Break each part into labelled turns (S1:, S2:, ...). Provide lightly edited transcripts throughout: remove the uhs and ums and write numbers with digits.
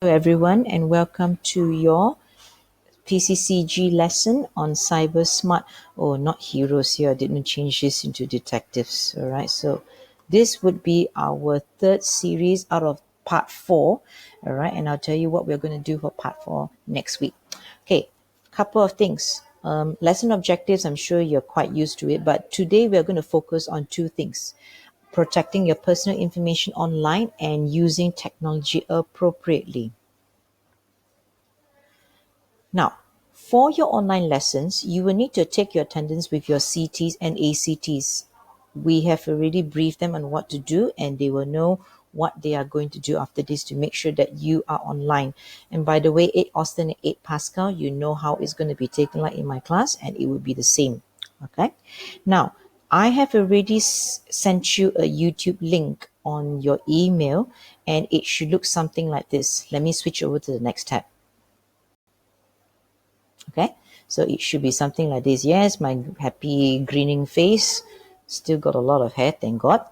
S1: everyone, and welcome to your PCCG lesson on cyber smart. Oh, not heroes here. I didn't change this into detectives. All right. So this would be our third series out of part 4. All right. And I'll tell you what we're going to do for part 4 next week. Okay. Couple of things. Lesson objectives, I'm sure you're quite used to it, but today we're going to focus on two things: protecting your personal information online and using technology appropriately. Now, for your online lessons, you will need to take your attendance with your CTs and ACTs. We have already briefed them on what to do, and they will know what they are going to do after this to make sure that you are online. And by the way, 8 Austin and 8 Pascal, you know how it's going to be taken like in my class, and it will be the same. Okay. Now, I have already sent you a YouTube link on your email, and it should look something like this. Let me switch over to the next tab. Okay, so it should be something like this. Yes, my happy grinning face, still got a lot of hair, thank God.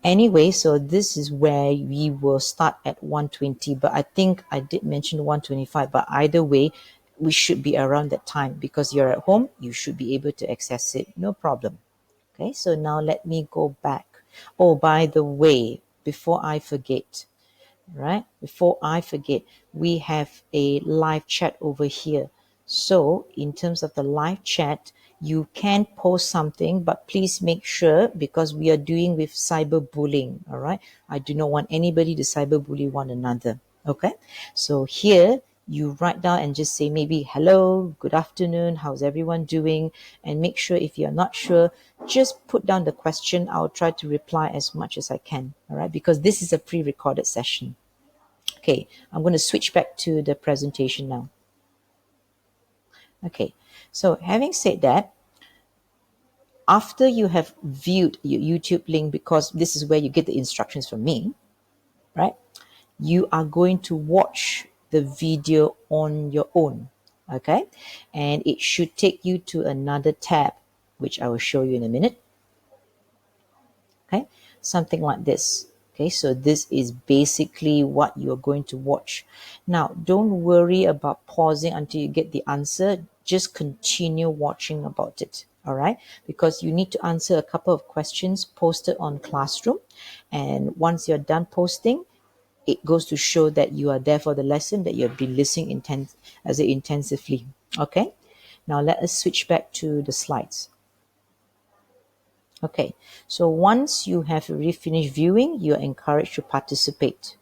S1: Anyway, so this is where we will start at 120, but I think I did mention 125, but either way, we should be around that time because you're at home, you should be able to access it, no problem. Okay, so now let me go back. Oh, by the way, before I forget, right? Before I forget, we have a live chat over here. So in terms of the live chat, you can post something, but please make sure, because we are doing with cyberbullying, all right? I do not want anybody to cyberbully one another, okay? So here, you write down and just say maybe, hello, good afternoon, how's everyone doing? And make sure if you're not sure, just put down the question. I'll try to reply as much as I can, all right? Because this is a pre-recorded session. Okay, I'm going to switch back to the presentation now. Okay, so having said that, after you have viewed your YouTube link, because this is where you get the instructions from me, right? You are going to watch the video on your own, okay? And it should take you to another tab, which I will show you in a minute. Okay, something like this. Okay, so this is basically what you're going to watch. Now, don't worry about pausing until you get the answer. Just continue watching about it. All right, because you need to answer a couple of questions posted on Classroom. And once you're done posting, it goes to show that you are there for the lesson, that you have been listening intensively. Okay, now let us switch back to the slides. Okay, so once you have already finished viewing, you're encouraged to participate.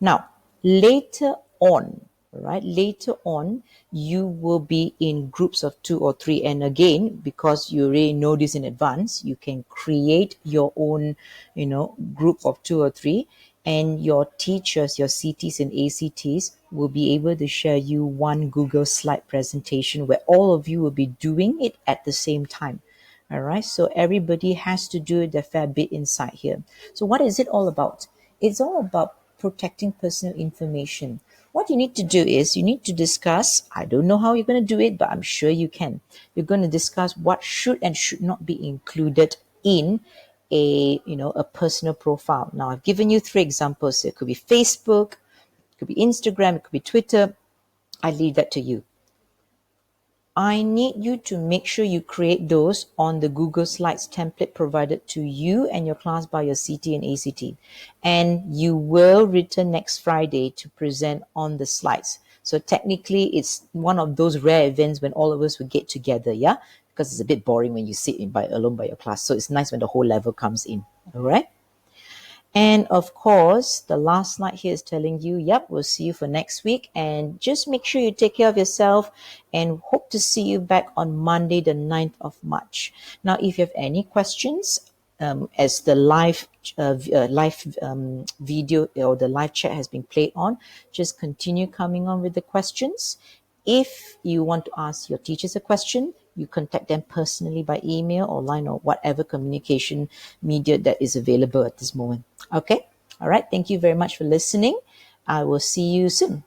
S1: Now, later on, right? Later on, you will be in groups of 2 or 3. And again, because you already know this in advance, you can create your own, group of 2 or 3. And your teachers, your CTs and ACTs, will be able to share you one Google slide presentation where all of you will be doing it at the same time. All right, so everybody has to do their fair bit inside here. So what is it all about? It's all about protecting personal information. What you need to do is you need to discuss, I don't know how you're going to do it, but I'm sure you can. You're going to discuss what should and should not be included in a personal profile. Now, I've given you 3 examples. It could be Facebook, it could be Instagram, it could be Twitter. I leave that to you. I need you to make sure you create those on the Google Slides template provided to you and your class by your CT and ACT. And you will return next Friday to present on the slides. So technically, it's one of those rare events when all of us will get together, yeah? Because it's a bit boring when you sit alone by your class. So it's nice when the whole level comes in, all right? And of course, the last slide here is telling you, yep, we'll see you for next week. And just make sure you take care of yourself and hope to see you back on Monday, the 9th of March. Now, if you have any questions, as the live video or the live chat has been played on, just continue coming on with the questions. If you want to ask your teachers a question, you contact them personally by email or line or whatever communication media that is available at this moment. Okay? All right. Thank you very much for listening. I will see you soon.